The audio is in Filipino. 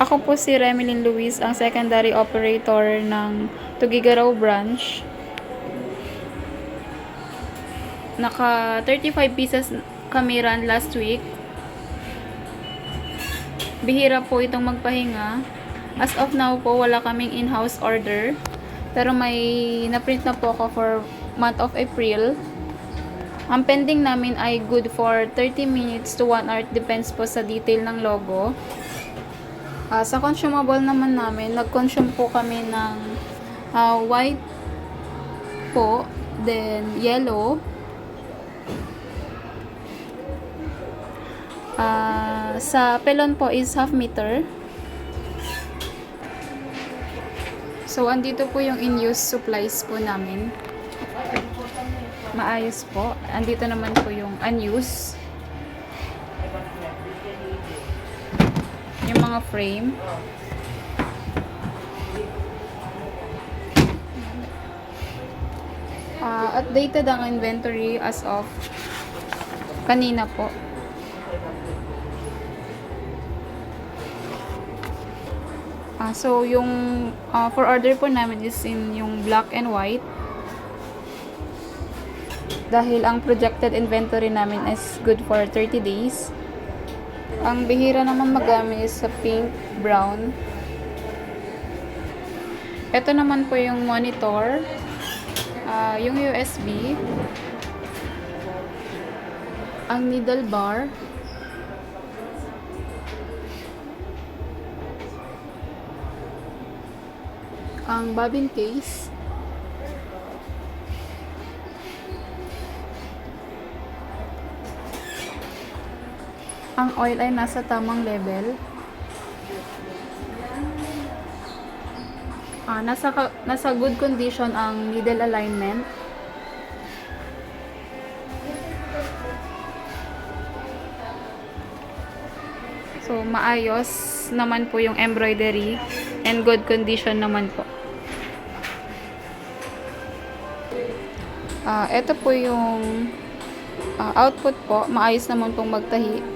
Ako po si Remilyn Luis, ang secondary operator ng Tugigaraw branch. Naka 35 pieces kami run last week. Bihira po itong magpahinga. As of now po, wala kaming in-house order. Pero may na-print na po ako for month of April. Ang pending namin ay good for 30 minutes to 1 hour. Depends po sa detail ng logo. Sa consumable naman namin, nag-consume po kami ng white po, then yellow, sa pelon po is half meter. So, andito po yung in-use supplies po namin. Maayos po. Andito naman po yung unused. Yung mga frame. Updated ang inventory as of kanina po. So, yung for order po namin is in yung black and white. Dahil ang projected inventory namin is good for 30 days. Ang bihira naman magamit is sa pink, brown. Ito naman po yung monitor. Yung USB. Ang needle bar. Ang bobbin case. Ang oil ay nasa tamang level. Nasa good condition ang needle alignment. So, maayos naman po yung embroidery and good condition naman po. Ito po yung output po. Maayos naman pong magtahi.